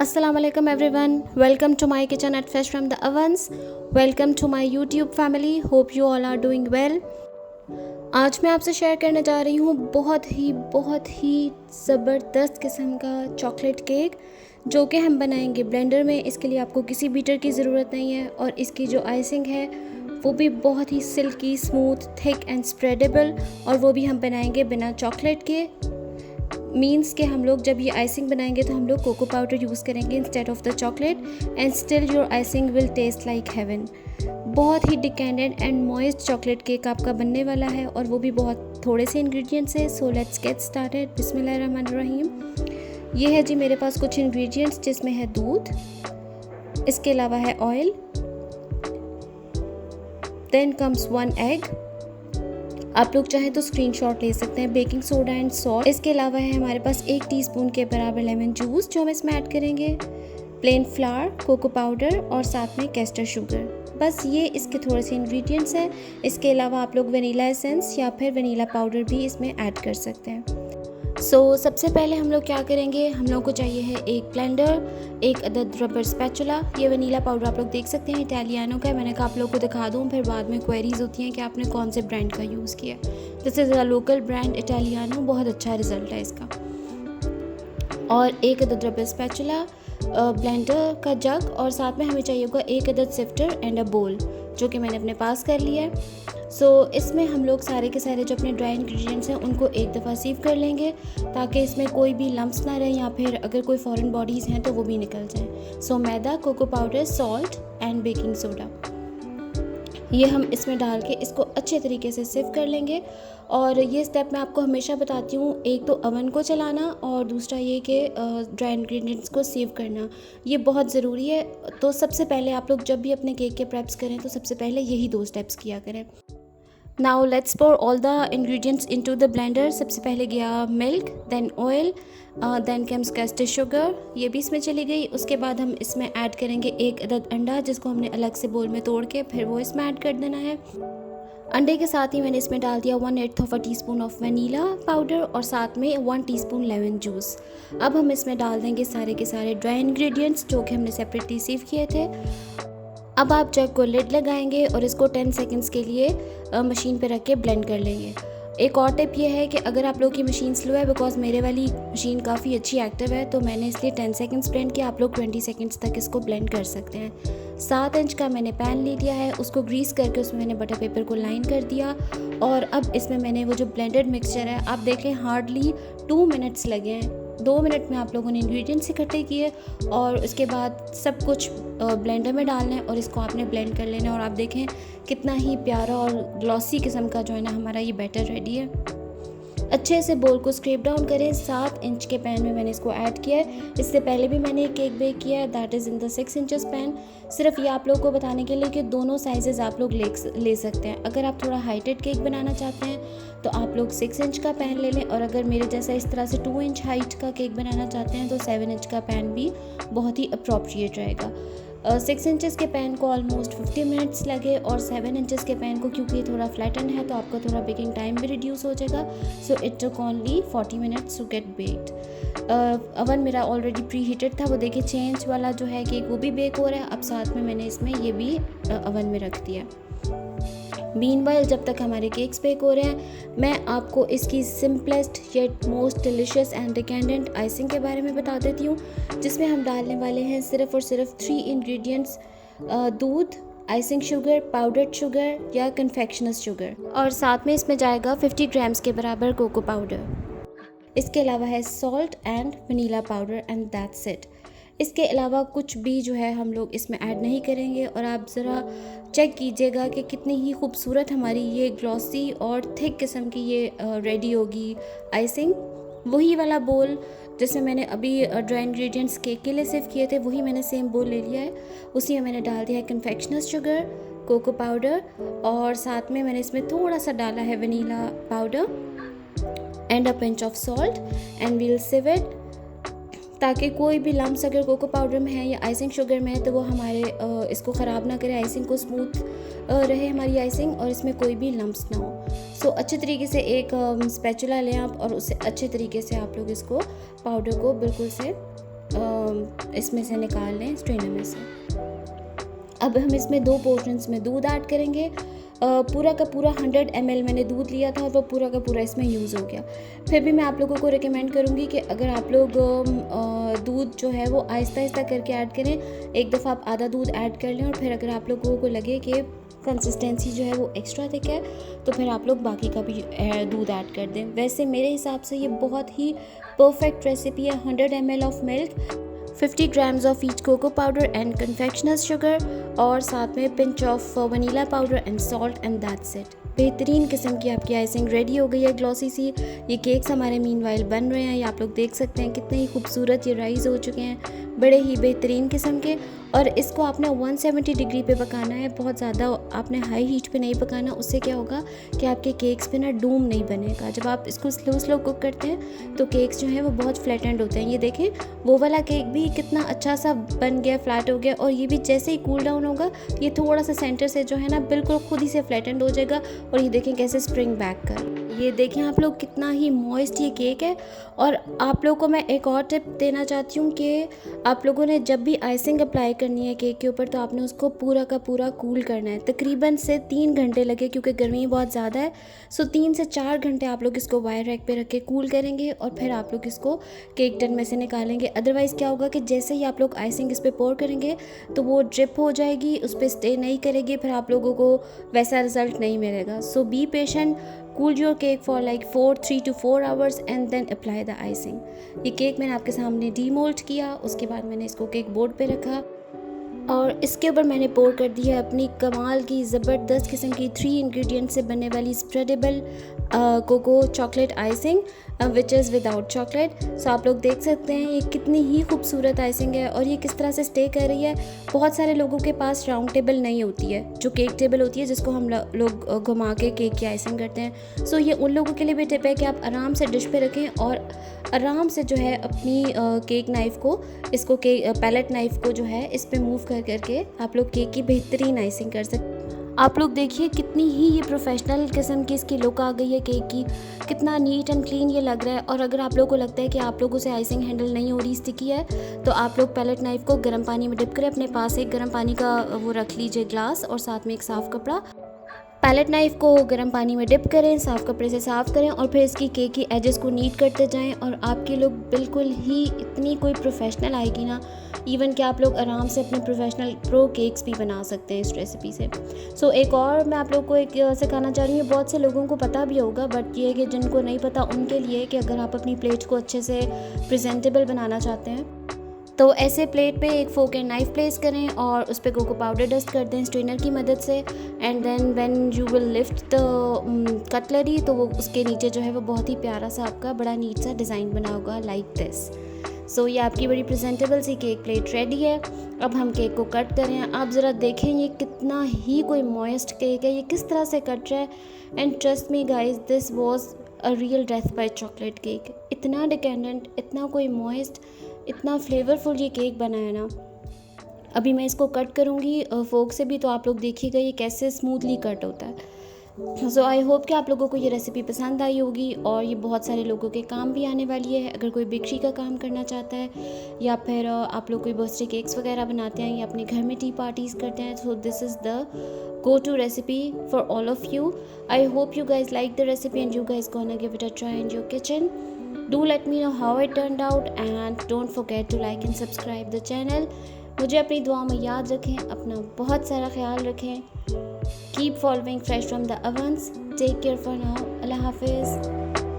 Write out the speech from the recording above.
Assalamu alaikum everyone. Welcome to my kitchen at Fresh from the Ovens. Welcome to my YouTube family. Hope you all are doing well. आज मैं आपसे share करने जा रही हूँ बहुत ही ज़बरदस्त किस्म का चॉकलेट केक जो कि हम बनाएंगे ब्लेंडर में। इसके लिए आपको किसी बीटर की ज़रूरत नहीं है और इसकी जो आइसिंग है वो भी बहुत ही सिल्की, स्मूथ, थिक एंड स्प्रेडेबल, और वो भी हम बनाएंगे बिना चॉकलेट के। मीन्स कि हम लोग जब ये आइसिंग बनाएंगे तो हम लोग कोको पाउडर यूज़ करेंगे instead of the chocolate, and still your icing will taste like heaven. बहुत ही डिकेंडेंट एंड मॉइस्ट चॉकलेट केक आपका बनने वाला है, और वो भी बहुत थोड़े से इंग्रेडिएंट्स है। So let's get started. बिस्मिल्लाहिर्रहमानिर्रहीम। ये है जी मेरे पास कुछ इंग्रेडिएंट्स, जिसमें है दूध, इसके अलावा है ऑयल, देन कम्स 1 एग। आप लोग चाहें तो स्क्रीनशॉट ले सकते हैं। Baking soda and salt. इसके अलावा है हमारे पास 1 टीस्पून के बराबर लेमन जूस जो हम इसमें ऐड करेंगे, प्लेन फ्लावर, कोको पाउडर और साथ में कैस्टर शुगर। बस ये इसके थोड़े से इंग्रेडिएंट्स हैं। इसके अलावा आप लोग वनीला एसेंस या फिर वनीला पाउडर भी इसमें ऐड कर सकते हैं। सबसे पहले हम लोग क्या करेंगे, हम लोग को चाहिए है एक ब्लेंडर, 1 अदद रबर स्पैचुला। ये वनीला पाउडर आप लोग देख सकते हैं इटालियानो का है। मैंने कहा आप लोग को दिखा दूँ, फिर बाद में क्वेरीज होती हैं कि आपने कौन से ब्रांड का यूज़ किया। This is a local brand Italiano, बहुत अच्छा रिजल्ट है इसका। और 1 अदद रबर स्पैचुला, ब्लेंडर का जग, और साथ में हमें चाहिए होगा 1 अदद सिफ्टर एंड अ बोल, जो कि मैंने अपने पास कर लिया है। इसमें हम लोग सारे के सारे जो अपने ड्राई इंग्रेडिएंट्स हैं उनको एक दफ़ा सीव कर लेंगे, ताकि इसमें कोई भी लम्प्स ना रहे, या फिर अगर कोई फॉरेन बॉडीज़ हैं तो वो भी निकल जाएं। मैदा, cocoa powder, salt and baking soda, ये हम इसमें डाल के इसको अच्छे तरीके से सिव कर लेंगे। और ये स्टेप मैं आपको हमेशा बताती हूँ, एक तो अवन को चलाना और दूसरा ये कि ड्राई इंग्रेडिएंट्स को सेव करना, ये बहुत ज़रूरी है। तो सबसे पहले आप लोग जब भी अपने केक के प्रेप्स करें तो सबसे पहले यही 2 स्टेप्स किया करें। Now let's pour all the ingredients into the blender. सबसे पहले गया milk, then oil, then comes caster sugar, ये भी इसमें चली गई। उसके बाद हम इसमें ऐड करेंगे 1 अदद अंडा, जिसको हमने अलग से बोल में तोड़ के फिर वो इसमें ऐड कर देना है। अंडे के साथ ही मैंने इसमें डाल दिया 1/8 टीस्पून ऑफ वनीला पाउडर और साथ में 1 टीस्पून लेमन जूस। अब हम इसमें डाल देंगे सारे के सारे ड्राई इंग्रेडिएंट्स जो कि हमने सेपरेटली सीव किए थे। अब आप जग को लिड लगाएंगे और इसको 10 सेकंड्स के लिए मशीन पे रख के ब्लेंड कर लेंगे। एक और टिप ये है कि अगर आप लोग की मशीन स्लो है, बिकॉज मेरे वाली मशीन काफ़ी अच्छी एक्टिव है, तो मैंने इसलिए 10 सेकंड्स ब्लेंड किया। आप लोग 20 सेकंड्स तक इसको ब्लेंड कर सकते हैं। 7 इंच का मैंने पैन ले लिया है, उसको ग्रीस करके उसमें मैंने बटर पेपर को लाइन कर दिया, और अब इसमें मैंने वो जो ब्लेंडेड मिक्सचर है, आप देखें हार्डली 2 मिनट्स लगे हैं। 2 मिनट में आप लोगों ने इंग्रेडिएंट्स इकट्ठे किए और उसके बाद सब कुछ ब्लेंडर में डालना है और इसको आपने ब्लेंड कर लेना है। और आप देखें कितना ही प्यारा और ग्लॉसी किस्म का जो है ना हमारा ये बैटर रेडी है। अच्छे से बोल को स्क्रैप डाउन करें। 7 इंच के पैन में मैंने इसको ऐड किया है। इससे पहले भी मैंने एक केक बेक किया है, that is in the 6 inches pan. सिर्फ ये आप लोग को बताने के लिए कि दोनों साइजेस आप लोग ले सकते हैं। अगर आप थोड़ा हाइटेड केक बनाना चाहते हैं तो आप लोग 6 इंच का पैन ले लें, और अगर मेरे जैसा इस तरह से 2 इंच हाइट का केक बनाना चाहते हैं तो 7 इंच का पैन भी बहुत ही अप्रोप्रिएट रहेगा। 6 इंचेस के पैन को ऑलमोस्ट 50 मिनट्स लगे, और 7 इंचेस के पैन को क्योंकि ये थोड़ा फ्लैटन है तो आपका थोड़ा बेकिंग टाइम भी रिड्यूस हो जाएगा। It took only 40 minutes to get baked. Oven मेरा ऑलरेडी प्री हीटेड था, वो देखिए 6 इंच वाला जो है केक वो भी बेक हो रहा है। अब साथ में मैंने इसमें ये भी अवन में रख दिया। मीनवाइल जब तक हमारे केक्स बेक हो रहे हैं, मैं आपको इसकी simplest yet most delicious and decadent icing के बारे में बता देती हूँ, जिसमें हम डालने वाले हैं सिर्फ और सिर्फ 3 इंग्रेडिएंट्स, दूध, आइसिंग शुगर, पाउडर्ड शुगर या कन्फेक्शनस शुगर, और साथ में इसमें जाएगा 50 ग्राम्स के बराबर कोको पाउडर। इसके अलावा है salt and vanilla powder, and that's it. इसके अलावा कुछ भी जो है हम लोग इसमें ऐड नहीं करेंगे। और आप ज़रा चेक कीजिएगा कि कितनी ही खूबसूरत हमारी ये ग्लॉसी और थिक किस्म की ये रेडी होगी आइसिंग। वही वाला बोल जिसमें मैंने अभी ड्राई इंग्रेडिएंट्स केक के लिए सिर्फ किए थे, वही मैंने सेम बोल ले लिया है। उसी में मैंने डाल दिया है कन्फेक्शनस शुगर, कोको पाउडर, और साथ में मैंने इसमें थोड़ा सा डाला है vanilla powder and a pinch of salt, and we'll sieve it, ताकि कोई भी लम्स अगर कोको पाउडर में है या आइसिंग शुगर में है तो वो हमारे इसको ख़राब ना करे, आइसिंग को स्मूथ रहे हमारी आइसिंग, और इसमें कोई भी लम्स ना हो। अच्छे तरीके से एक स्पैचुला लें आप, और उससे अच्छे तरीके से आप लोग इसको पाउडर को बिल्कुल से इसमें से निकाल लें, स्ट्रेनर में से। अब हम इसमें 2 पोर्शंस में दूध ऐड करेंगे। पूरा का पूरा 100 ml मैंने दूध लिया था और वो पूरा का पूरा इसमें यूज़ हो गया। फिर भी मैं आप लोगों को रिकमेंड करूँगी कि अगर आप लोग दूध जो है वो आहिस्ता आहिस्ता करके ऐड करें। एक दफ़ा आप आधा दूध ऐड कर लें और फिर अगर आप लोगों को लगे कि कंसिस्टेंसी जो है वो एक्स्ट्रा थिक है तो फिर आप लोग बाकी का भी दूध ऐड कर दें। वैसे मेरे हिसाब से ये बहुत ही परफेक्ट रेसिपी है। 100 ml of milk, 50 grams of each cocoa powder and confectioners sugar और साथ में pinch of vanilla powder and salt and that's it. बेहतरीन किस्म की आपकी आइसिंग रेडी हो गई है, ग्लॉसी सी। ये केक्स हमारे मीनवाइल बन रहे हैं, ये आप लोग देख सकते हैं कितने ही खूबसूरत ये राइज़ हो चुके हैं, बड़े ही बेहतरीन किस्म के। और इसको आपने 170 डिग्री पे पकाना है, बहुत ज़्यादा आपने हाई हीट पे नहीं पकाना। उससे क्या होगा कि आपके केक्स पे ना डूम नहीं बनेगा। जब आप इसको स्लो कुक करते हैं तो केक्स जो हैं वो बहुत फ्लैटेंड होते हैं। ये देखें वो वाला केक भी कितना अच्छा सा बन गया, फ्लैट हो गया। और ये भी जैसे ही कूल डाउन होगा ये थोड़ा सा सेंटर से जो है ना बिल्कुल खुद ही से फ्लैटेंड हो जाएगा। और ये देखें कैसे स्प्रिंग बैक कर, ये देखें आप लोग कितना ही मॉइस्ट ये केक है। और आप लोगों को मैं एक और टिप देना चाहती हूँ कि आप लोगों ने जब भी आइसिंग अप्लाई करनी है केक के ऊपर तो आपने उसको पूरा का पूरा कूल करना है। तकरीबन से 3 घंटे लगे क्योंकि गर्मी बहुत ज़्यादा है। सो 3 से 4 घंटे आप लोग इसको वायर रैक पे रख के कूल करेंगे और फिर आप लोग इसको केक टिन में से निकालेंगे। अदरवाइज़ क्या होगा कि जैसे ही आप लोग आइसिंग इस पर पोर करेंगे तो वो ड्रिप हो जाएगी, उस पर स्टे नहीं करेगी, फिर आप लोगों को वैसा रिज़ल्ट नहीं मिलेगा। So be patient, cool your cake for like 3 to 4 hours and then apply the icing. ये केक मैंने आपके सामने डीमोल्ड किया, उसके बाद मैंने इसको केक बोर्ड पे रखा और इसके ऊपर मैंने पोर कर दी है अपनी कमाल की ज़बरदस्त किस्म की 3 इंग्रेडिएंट से बनने वाली spreadable cocoa chocolate icing which is without chocolate. So आप लोग देख सकते हैं ये कितनी ही खूबसूरत आइसिंग है और ये किस तरह से स्टे कर रही है। बहुत सारे लोगों के पास राउंड टेबल नहीं होती है, जो केक टेबल होती है जिसको हम लोग घुमा के केक की आइसिंग करते हैं। सो ये उन लोगों के लिए भी टिप है कि आप आराम से डिश पे रखें और आराम से जो है अपनी केक नाइफ़ को, इसको केक पैलेट नाइफ़ को जो है इस पर मूव करके आप लोग केक की बेहतरीन आइसिंग कर सकते हैं। आप लोग देखिए कितनी ही ये प्रोफेशनल किस्म की इसकी लुक आ गई है केक की, कितना नीट एंड क्लीन ये लग रहा है। और अगर आप लोगों को लगता है कि आप लोगों से आइसिंग हैंडल नहीं हो रही, स्टिकी है, तो आप लोग पैलेट नाइफ़ को गर्म पानी में डिप करें। अपने पास एक गर्म पानी का वो रख लीजिए ग्लास और साथ में एक साफ़ कपड़ा। पैलेट नाइफ़ को गर्म पानी में डिप करें, साफ़ कपड़े से साफ़ करें और फिर इसकी केक की एजेस को नीट करते जाएं और आपकी लुक बिल्कुल ही इतनी कोई प्रोफेशनल आएगी ना, इवन कि आप लोग आराम से अपने प्रोफेशनल प्रो केक्स भी बना सकते हैं इस रेसिपी से। सो एक और मैं आप लोग को एक सिखाना चाह रही हूँ, बहुत से लोगों को पता भी होगा बट ये है कि जिनको नहीं पता उनके लिए कि अगर आप अपनी प्लेट को अच्छे से प्रेजेंटेबल बनाना चाहते हैं तो ऐसे प्लेट पे एक फोक एंड नाइफ प्लेस करें और उस पर कोको पाउडर डस्ट कर दें स्ट्रेनर की मदद से। And then when you will lift the cutlery तो वो उसके नीचे जो है वो बहुत ही प्यारा सा आपका बड़ा नीट सा डिज़ाइन बना होगा लाइक दिस। सो ये आपकी बड़ी प्रेजेंटेबल सी केक प्लेट रेडी है। अब हम केक को कट करें। आप ज़रा देखें ये कितना ही कोई मॉइस्ट केक है, ये किस तरह से कट रहा है। And trust me guys, this was a real death by chocolate cake. इतना डिकेंडेंट, इतना कोई मॉइस्ट, इतना फ्लेवरफुल ये केक बना है ना। अभी मैं इसको कट करूँगी फोक से भी, तो आप लोग देखिएगा ये कैसे स्मूथली कट होता है। सो आई होप कि आप लोगों को ये रेसिपी पसंद आई होगी और ये बहुत सारे लोगों के काम भी आने वाली है। अगर कोई बेकरी का काम करना चाहता है या फिर आप लोग कोई बर्थडे केक्स वगैरह बनाते हैं या अपने घर में टी पार्टीज़ करते हैं, so this is the go-to recipe for all of you. I hope you guys like the recipe and you guys gonna give it a try in your kitchen. Do let me know how it turned out and don't forget to like and subscribe the channel. मुझे अपनी दुआ में याद रखें, अपना बहुत सारा ख्याल रखें। Keep following Fresh from the Ovens. Take care for now. Allah Hafiz.